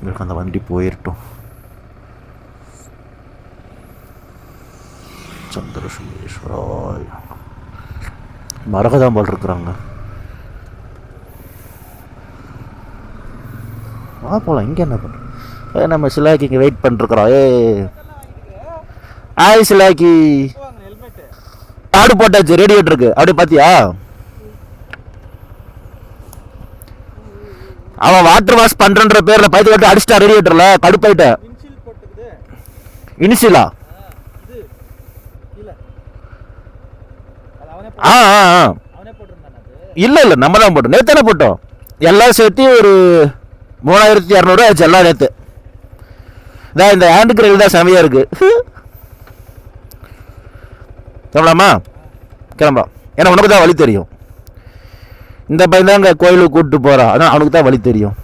இவருக்கு அந்த வண்டி போயிரட்டும். சந்திரசூரேஸ்வராய் மரகதாம்பால் இருக்கிறாங்க. போகலாம். இங்கே என்ன பண்ணுறோம்? நம்ம சிலாக்கி இங்கே வெயிட் பண்ணிருக்கிறோம். ஆய் சிலாக்கி ஆடு போட்டாச்சு, ரேடியேட்டர் இருக்கு. அப்படியே பார்த்தியா? அவன் வாட்டர் வாஷ் பண்றன்ற பேர்ல பைத்து கட்டு அடிச்சிட்டா ரேடியேட்டர்ல. கடுப்பாயிட்ட. இனிஷியலா? இல்ல இல்ல, நம்ம தான் போட்டோம். நேத்து தானே போட்டோம். எல்லாம் சேர்த்து ஒரு 3200 ஆச்சு எல்லாம் நேத்து. இந்த ஹேண்ட் கிரில் தான் செமையா இருக்கு. கிளம்பலாமா? கிளம்பலாம். ஏன்னா உனக்கு தான் வழி தெரியும். இந்த பையன் தான் அங்கே கோயிலுக்கு கூப்பிட்டு போகிறான். அதான் அவனுக்கு தான் வழி தெரியும்.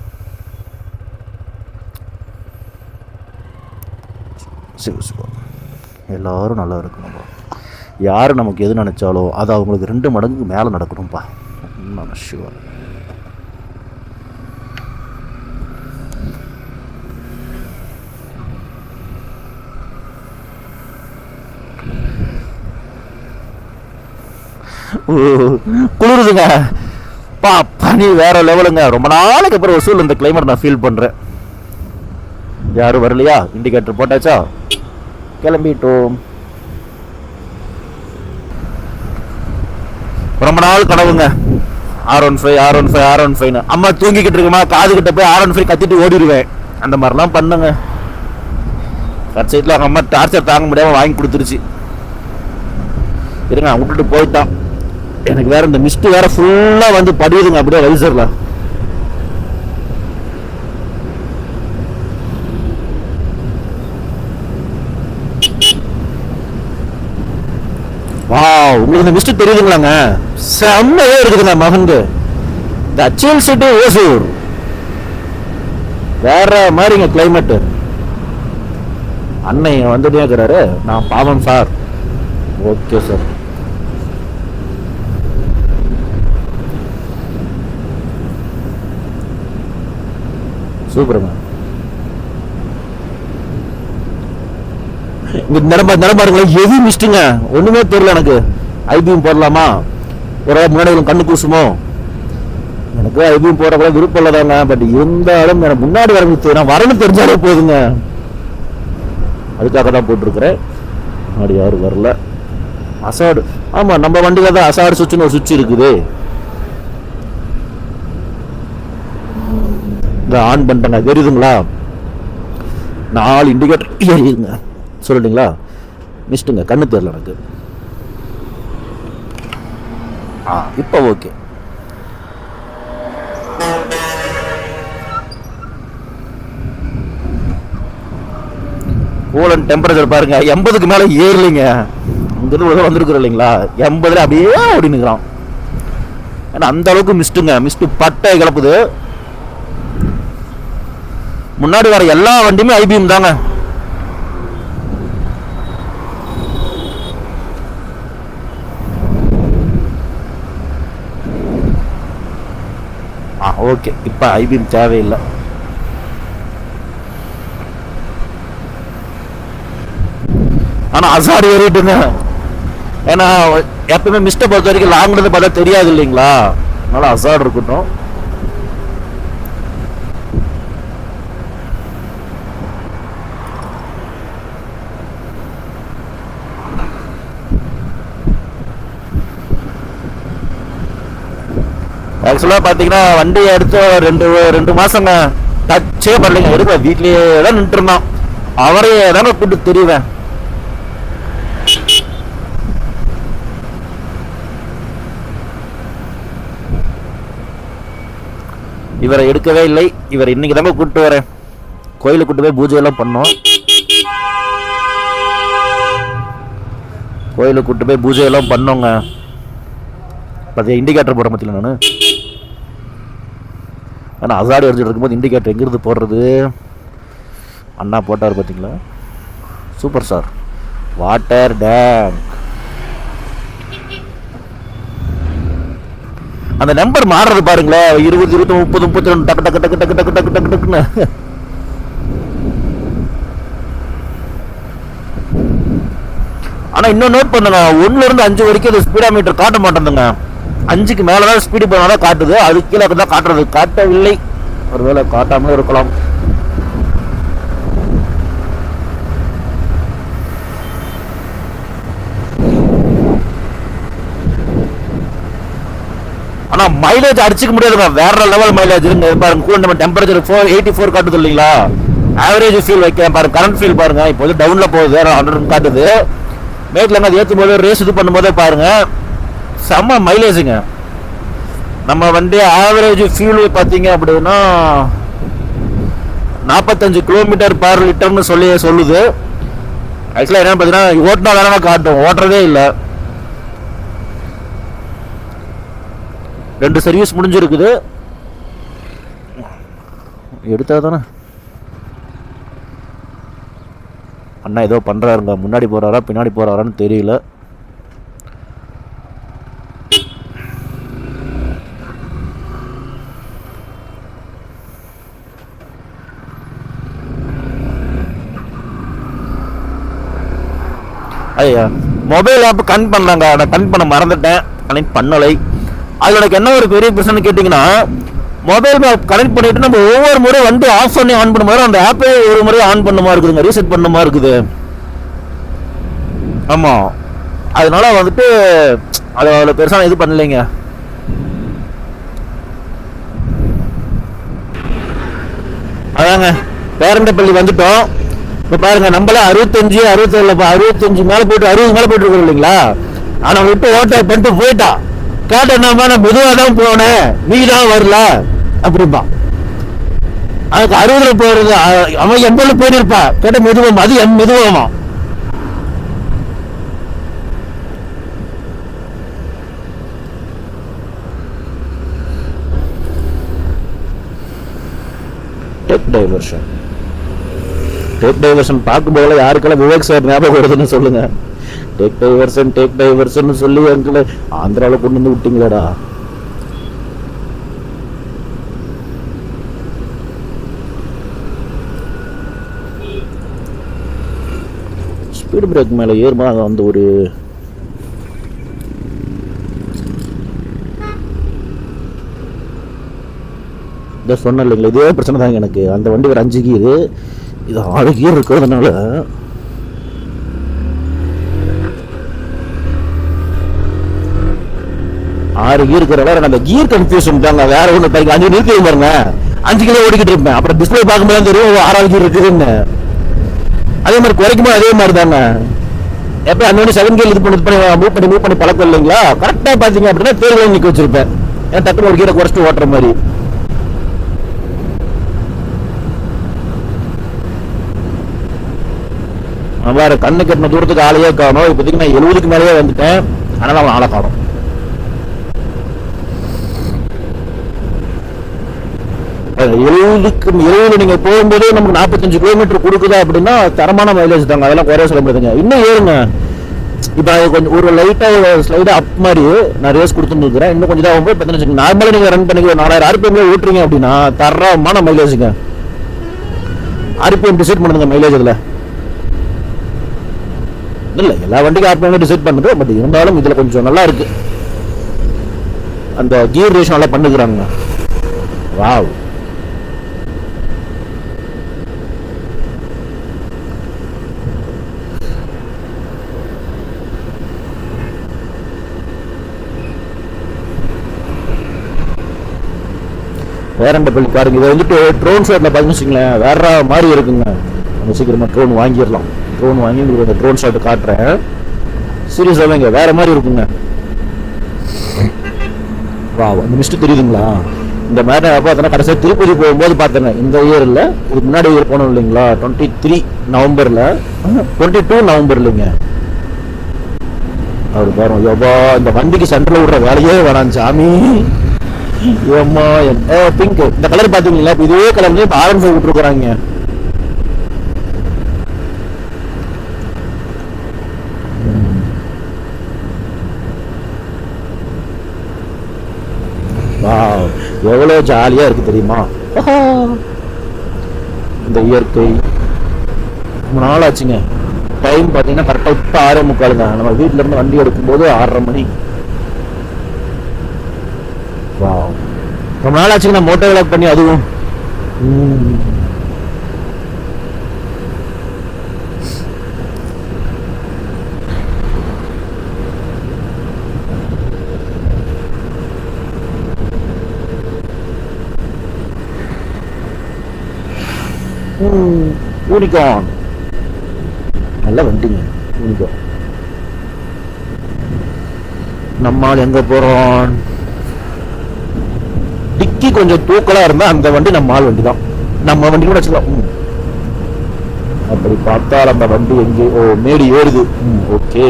சிவசிவா எல்லாரும் நல்லா இருக்கணும்பா. யார் நமக்கு எது நினச்சாலோ அது அவங்களுக்கு 2 மடங்கு மேலே நடக்கணும்ப்பா. சிவா குளிருதுங்க பா. பனி வேற லெவலுங்க. ரொம்ப நாளைக்கு அப்புறம் வசூல் இந்த கிளைமேட் நான் ஃபீல் பண்றேன். யாரும் வரலையா? இண்டிகேட்டர் போட்டாச்சா? கிளம்பிட்டோம். ரொம்ப நாள் கனவுங்க R15 அம்மா தூங்கிக்கிட்டு இருக்குமா காது கிட்ட போய் R15 கத்திட்டு ஓடிடுவேன். அந்த மாதிரிலாம் பண்ணுங்க. கட்சைட்ல அவங்க அம்மா டார்ச்சர் தாங்க முடியாம வாங்கி கொடுத்துருச்சு. இருங்க விட்டுட்டு போயிட்டான். எனக்கு வேற இந்த மிஸ்ட் வேற ஃபுல்லா வந்து படியுதுங்க அப்படியே வைசர்ல. வாவ், உங்களுக்கு இந்த மிஸ்ட் தெரியுதுங்களாங்க? செம்மையா இருக்குதுங்க மகன்கு. இந்த அச்சியல் சிட்டி ஓசூர் வேற மாதிரிங்க கிளைமேட். அன்னை வந்துட்டே இருக்கிறாரு. நான் பாவம் சார். Okay sir. சூப்பருங்க. நடமாருங்களேன் ஹெவி மிஸ்டுங்க. ஒண்ணுமே தெரியல எனக்கு. ஐபிஎம் போடலாமா? ஒரு முன்னாடி கண்ணு கூசுமோ? எனக்கு ஐபிஎம் போட கூட விருப்பம் இல்லதாங்க. பட் இருந்தாலும் எனக்கு முன்னாடி வரணும் தெரிஞ்சாலே போதுங்க. அதுக்காக தான் போட்டிருக்கிறேன். முன்னாடி யாரும் வரல. அசாடு. ஆமா, நம்ம வண்டியில தான் அசாடு சுவிட்சுன்னு ஒரு சுவிட்ச் இருக்குது. ஆன் பண்ணிட்டேங்க. தெரியுதுங்களா? 4 இண்டிகேட்டர் எரியுதுங்க. சொல்லிட்டீங்களா? மிஸ்டுங்க. கண்ணு தெரியல எனக்கு. இப்போ ஓகே. கூலன் டெம்பரேச்சர் பாருங்க 80க்கு மேல ஏறலைங்க. இங்கிருந்து வந்திருக்கிறோம் இல்லைங்களா? 80ல அப்படியே ஓடி நிற்கிறான். ஏன்னா அந்த அளவுக்கு மிஸ்டுங்க. மிஸ்டு பட்டை கிளப்புது. முன்னாடி வர எல்லா வண்டியுமே ஐபிஎம் தாங்க. ஓகே, இப்ப ஐபிஎம் தேவையில்லை. ஆனா அசாடு ஏறிட்டுங்க. ஏன்னா எப்பவுமே மிஸ்டர் பொறுத்த வரைக்கும் லாங்ல இருந்து பார்த்தா தெரியாது இல்லைங்களா? அதனால அசாடு இருக்கட்டும். ஆக்சுவலாக பார்த்தீங்கன்னா வண்டி எடுத்து 2 மாசங்க டச்சே பண்ணலைங்க. இருக்க வீட்லயே தான் நின்று இருந்தான். அவரையே தானே கூட்டு தெரியுவேன். இவரை எடுக்கவே இல்லை. இவர் இன்னைக்கு தாங்க கூப்பிட்டு வரேன். கோயிலுக்கு கூட்டு போய் பூஜை எல்லாம் பண்ணோம். கோயிலுக்கு கூட்டு போய் பூஜை எல்லாம் பண்ணோங்க. பார்த்தியா இண்டிகேட்டர் போட மாட்டேன் நான். ஆனால் அசாடு எரிஞ்சிட்டு இருக்கும்போது இண்டிகேட்டர் எங்கிருந்து போடுறது? அண்ணா போட்டார் பார்த்தீங்களா? Super sir. வாட்டர் டேங்க் அந்த நம்பர் மாறுறது பாருங்களேன், 20, 20, 30, 32 டக்கு டக்கு டக்கு டக்கு டக்கு டக்கு டக்கு டக்குன்னு. ஆனா இன்னும் நோட் பண்ணுங்க, 1ல இருந்து 5 வரைக்கும் அது ஸ்பீடா மீட்டர் காட்ட மாட்டேங்குதுங்க. 5க்கு மேலதான் ஸ்பீடு போனாதான் காட்டுது, அது கீழே தான் காட்டுறது. காட்டவில்லை, ஒருவேளை காட்டாமலே இருக்கலாம். ஆனா மைலேஜ் அடிச்சுக்க முடியாதுங்க, வேற லெவல் மைலேஜ் இருக்கு பாருங்க. கூட நம்ம டெம்பரேச்சர் 84 காட்டுது இல்லைங்களா, ஆவரேஜ் ஃபீல் வைக்க பாருங்க. கரண்ட் ஃபீல் பாருங்க, இப்போ வந்து டவுன்ல போகுது, 100 காட்டுது. மேட்ல அது ஏற்றும் போது ரேஸ் இது பண்ணும் போதே பாருங்க செம்ம மைலேஜுங்க. நம்ம வண்டி ஆவரேஜ் ஃபியூல் பார்த்தீங்க அப்படின்னா 45 km/லிட்டர்னு சொல்லுது. ஆக்சுவலாக என்னன்னு பார்த்தீங்கன்னா ஓட்டினா தானே காட்டும், ஓட்டுறதே இல்லை. 2 சர்வீஸ் முடிஞ்சிருக்குது, எடுத்தா தானே. அண்ணா ஏதோ பண்ணுறாருங்க, முன்னாடி போகிறாரா பின்னாடி போகிறாரான்னு தெரியல. ஐயா மொபைல் ஆப் கனெக்ட் பண்ணாங்க, நான் கனெக்ட் பண்ண மறந்துட்டேன், கனெக்ட் பண்ணலை. அது எனக்கு என்ன ஒரு பெரிய பிரச்சனை கேட்டிங்கன்னா, மொபைல் கனெக்ட் பண்ணிட்டு நம்ம ஒவ்வொரு முறை வந்து ஆஃப் பண்ணி ஆன் பண்ணும்போது அந்த ஆப்பே ஒரு முறை ஆன் பண்ணுமா இருக்குதுங்க, ரீசெட் பண்ணுமா இருக்குது. ஆமா, அதனால வந்துட்டு அது அவ்வளோ பெருசாக இது பண்ணலைங்க. அதாங்க பேரண்டப்பள்ளி வந்துட்டோம். இப்போ பாருங்க, நம்மள 65, 67, 65 மேலே போயிட்டு 60 மேலே போயிட்டு இருக்கோம் இல்லைங்களா. ஆனால் விட்டு ஓட்ட பண்ணிட்டு போயிட்டா. கேட்ட என்னமா, நான் மெதுவாக தான் போனேன், நீ தான் வரல அப்படிப்பா. அதுக்கு 60ல போறது, அவன் 80ல போயிருப்பா. கேட்ட மெதுவாமா, அது மெதுவாமா. டேக் டைவர்ஷன் பார்க்கும்போது யாருக்கெல்லாம் விவேக் சார் ஞாபகம் வருதுன்னு சொல்லுங்க. டேக் டைவர்ஷன் சொல்லி எங்களை ஆந்திராவில் கொண்டு வந்து விட்டீங்களேடா. ஸ்பீட் பிரேக் மேலே ஏறுமா அந்த ஒரு இதை சொன்ன இல்லைங்களா, இதே பிரச்சனை தாங்க எனக்கு. அந்த வண்டி ஒரு 5 கீர், இது 6 கீர் இருக்கிறதுனால அந்த கீர் கன்ஃபியூஷன் தாங்க, வேற ஒன்று. 5 நிறுத்தி பாருங்க, 5 கிலோ ஓடிக்கிட்டு இருப்பேன். அப்புறம் டிஸ்பிளே பார்க்கும்போது தெரியும் 6வது கீர் இருக்குதுன்னு. அதே மாதிரி குறைக்கும்போது அதே மாதிரி தாங்க. எப்போ அந்த 7 கீர் இது மூவ் பண்ணி பழக்கம் இல்லைங்களா. கரெக்டாக பார்த்தீங்க அப்படின்னா தேர்தல் நிற்க வச்சிருப்பேன், ஏன் டக்குனு ஒரு கீரை குறைச்சிட்டு ஓட்டுற மாதிரி. வேற கண்ணு கட்டின தூரத்துக்கு ஆளையே காணும். இப்போதைக்கு நான் 70க்கு மேலேயே வந்துட்டேன், அதனால அவன் ஆளை காணும். நீங்க போகும்போது நமக்கு 45 கிலோமீட்டர் கொடுக்குதா அப்படின்னா தரமான மைலேஜ் தாங்க, அதெல்லாம் குறைய சொல்ல முடியாதுங்க. இன்னும் ஏறுங்க. இப்போ கொஞ்சம் ஒரு லைட்டா ஸ்லைடா அப் மாதிரி நான் ரேஸ் கொடுத்துருக்கிறேன். இன்னும் கொஞ்சம் தான் ஆகும்போது நார்மலா நீங்க ரன் பண்ணி 4000 RPM ஓட்டுறீங்க அப்படின்னா தரமான மைலேஜுங்க. RPM டிசைட் பண்ணுங்க மைலேஜ். இதுல இல்லை எல்லா வண்டிக்கும் RPM டிசைட் பண்ணுது, பட் இருந்தாலும் இதுல கொஞ்சம் நல்லா இருக்கு. அந்த கியர் ரேஷன் நல்லா பண்ணுகிறாங்க. வாவ், பேரண்டப்பள்ளி பாருங்க. இதை வந்துட்டு ட்ரோன் ஷாட்ல பாத்தீங்கன்னு வேற மாதிரி இருக்குங்க. நம்ம சீக்கிரமா ட்ரோன் வாங்கிடலாம். ட்ரோன் வாங்கி உங்களுக்கு ட்ரோன் ஷாட் காட்டுறேன். சீரியஸாக வேற மாதிரி இருக்குங்க. வா, அந்த மிஸ்ட் தெரியுதுங்களா? இந்த மாதிரி நான் பார்த்தேன்னா கடைசியாக திருப்பதி போகும்போது பார்த்தேங்க. இந்த இயரில் இதுக்கு முன்னாடி இயர் போனோம் இல்லைங்களா, 23 நவம்பரில் 22 நவம்பர் இல்லைங்க. அவர் பாருங்க, யோபா இந்த வண்டிக்கு சென்டரில் விடுற வேலையே வேணாம் சாமி. பிங்க் இந்த கலர் பாத்தீங்களா, இதே கலர்ல இப்ப ஆரஞ்சு விட்டுருக்காங்க. எவ்வளவு ஜாலியா இருக்கு தெரியுமா இந்த இயற்கை. ரொம்ப நாள் ஆச்சுங்க. டைம் பாத்தீங்கன்னா கரெக்டா இப்ப 6:45 தான். நம்ம வீட்டுல இருந்து வண்டி எடுக்கும் போது 6:30 மணி. ரொம்ப நாள் ஆச்சுங்க நான் மோட்டோ விளாக் பண்ணி. அதுவும் யூனிகார்ன் நல்ல வண்டிங்க. யூனிகார்ன். நம்மால் எங்க போறோம்? டிக்கி கொஞ்சம் தூக்கலா இருந்தா அந்த வண்டி நம்ம ஆள் வண்டி தான். நம்ம வண்டி கூட வச்சுக்கலாம். அப்படி பார்த்தால் அந்த வண்டி எங்கே? ஓ, மேடி ஏறுது. ஓகே.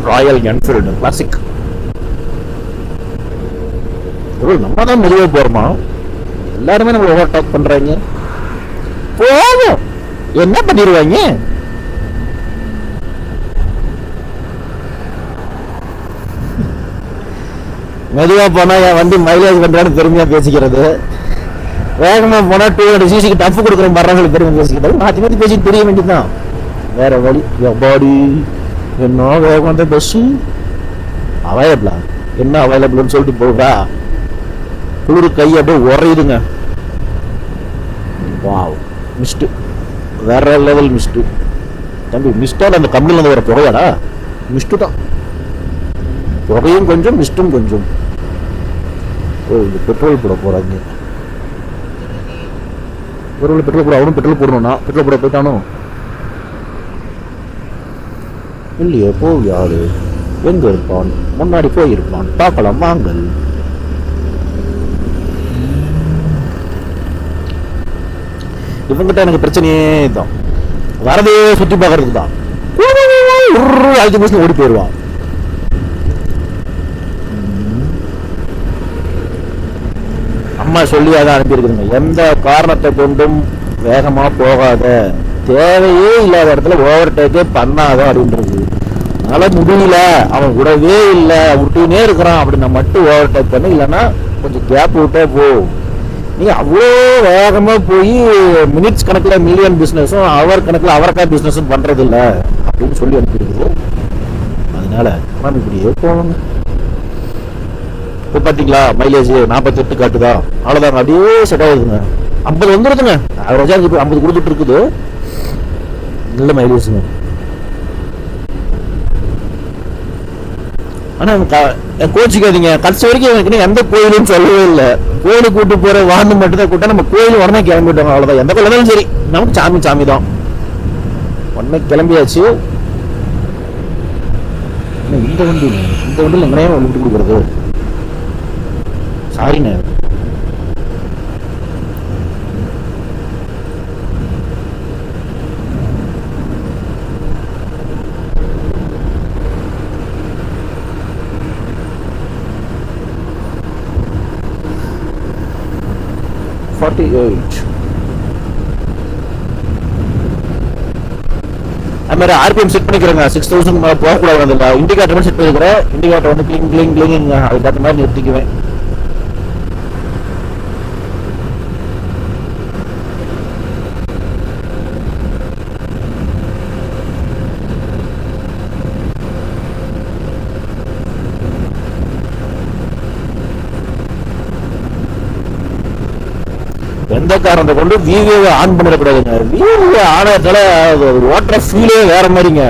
Royal Enfield classic. நம்ம தான் மெதுவாக போறோமா? எல்லாருமே நம்ம ஓவர்டேக் பண்றாங்க. போவோம், என்ன பண்ணிடுவாங்க? மெதுவா போனா என் வண்டி மைலேஜ் பண்றான்னு பெருமையா பேசிக்கிறது, வேகமா போனா 200 சிசிக்கு டஃப் கொடுக்குற மரங்களுக்கு பெருமை பேசிக்கிறது, மாத்தி மாத்தி பேசிட்டு தெரிய வேண்டியதுதான். வேற வழி. பாடி என்ன வேகம் வந்த பஸ் அவைலபிளா? என்ன அவைலபிள்னு சொல்லிட்டு போகிறா. குளிர் கை அப்படியே உரையுதுங்க. வாவ், மிஸ்ட் வேற லெவல் மிஸ்ட். தம்பி மிஸ்டோட அந்த கம்பெனில இருந்து வர புகையாடா? மிஸ்ட் தான். புகையும் கொஞ்சம் மிஸ்டும் கொஞ்சம். ஓ, இது பெட்ரோல் போட போறாங்க. ஒரு பெட்ரோல் போட, அவனும் பெட்ரோல் போடணும்னா பெட்ரோல் போட போயிட்டானோ இல்லையே? போய் யாரு எங்க இருப்பான்? முன்னாடி போயிருப்பான், பார்க்கலாம் வாங்கல். இவங்கிட்ட எனக்கு பிரச்சனையே தான், வரதே சுத்தி பார்க்கறதுக்கு தான். 5 ஓடி போயிடுவான். அம்மா சொல்லி அதான் அனுப்பியிருக்குதுங்க, எந்த காரணத்தை கொண்டும் வேகமா போகாத, தேவையே இல்லாத இடத்துல ஓவர்டேக்கே பண்ணாத அப்படின்றது. அதனால முடியல, அவன் விடவே இல்லை, விட்டுனே இருக்கிறான் அப்படின்னா மட்டும் ஓவர்டேக் பண்ணு, இல்லைன்னா கொஞ்சம் கேப் விட்டே போ. நீ அவ்வளோ வேகமா போய் மினிட்ஸ் கணக்கில் மில்லியன் பிஸ்னஸும் அவர் கணக்கில் அவரக்காய் பிஸ்னஸும் பண்றது இல்லை அப்படின்னு சொல்லி அனுப்பியிருக்குது. அதனால நம்ம இப்படியே போவாங்க. இப்போ பார்த்தீங்களா மைலேஜ் 48 காட்டுதா? அவ்வளோதாங்க, அப்படியே செட் ஆகுதுங்க. 50 வந்துடுதுங்க. அவரேஜா 50 கொடுத்துட்டு இருக்குது. நல்ல மைலேஜுங்க. ஆனா கோச்சிக்காதீங்க, கடைசி வரைக்கும் எனக்கு எந்த கோயிலும் சொல்லவே இல்லை. கோயிலுக்கு கூட்டு போற வான்னு மட்டும் தான் கூட்டா, நம்ம கோயில் உடனே கிளம்பிட்டோம். அவ்வளவுதான். எந்த கோயிலும் சரி, நமக்கு சாமி சாமி தான். உடனே கிளம்பியாச்சு. இந்த வண்டியில் எங்கனையும் விட்டு கொடுக்குறது. சாரிண்ணே. அது மாதிரி ஆர்பிஎம் செட் பண்ணிக்கிறேங்க. 6000 போகக்கூடாது. அதில் இண்டிகேட்டர் செட் பண்ணிக்கிறேன். இண்டிகேட்டர் வந்து கிளிங் கிளிங் கிளிங் அதுக்கு அந்த மாதிரி நிறுத்திக்குவேன். எந்த காரணத்தை கொண்டு விவியை ஆன் பண்ணிடக்கூடாதுங்க. விவியை ஆனதால ஓட்டுற ஃபீலே வேற மாதிரிங்க.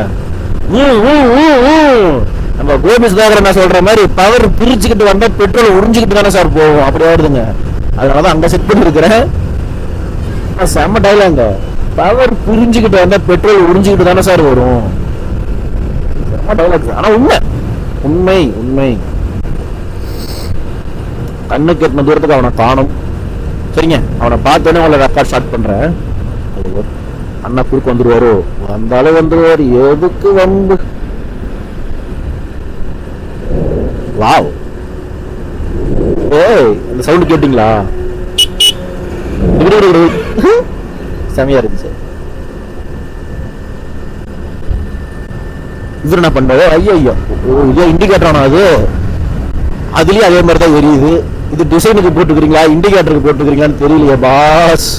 நம்ம கோபி சுதாகர் என்ன சொல்ற மாதிரி பவர் பிரிச்சுக்கிட்டு வந்தா பெட்ரோல் உறிஞ்சிக்கிட்டு தானே சார் போகும், அப்படி ஆயிடுதுங்க. அதனாலதான் அங்க செட் பண்ணிருக்கிறேன். செம்ம டைலாங்க. பவர் பிரிஞ்சுக்கிட்டு வந்தா பெட்ரோல் உறிஞ்சிக்கிட்டு தானே சார் வரும். செம்ம டைலாக். ஆனா உண்மை உண்மை உண்மை. கண்ணு கெட்டின தூரத்துக்கு அவனை காணும். சரிங்க, அவனை பார்த்தோன்னே அவளை ரெக்கார்ட் ஸ்டார்ட் பண்றேன். அண்ணா குறுக்கு வந்துருவாரோ? வந்தாலும் வந்துருவாரு, எதுக்கு வந்து. வாவ், ஏய் அந்த சவுண்ட் கேட்டீங்களா? செமையா இருந்துச்சு. இவர் என்ன பண்றாரு, ஐயோ இதோ இண்டிகேட்டர் ஆனா அதுலயும் அதே மாதிரி தான் எரியுது. இது டிசைனுக்கு போட்டுக்கிறீங்களா இண்டிகேட்டருக்கு போட்டுக்கிறீங்களான்னு தெரியலையே பாஸ்.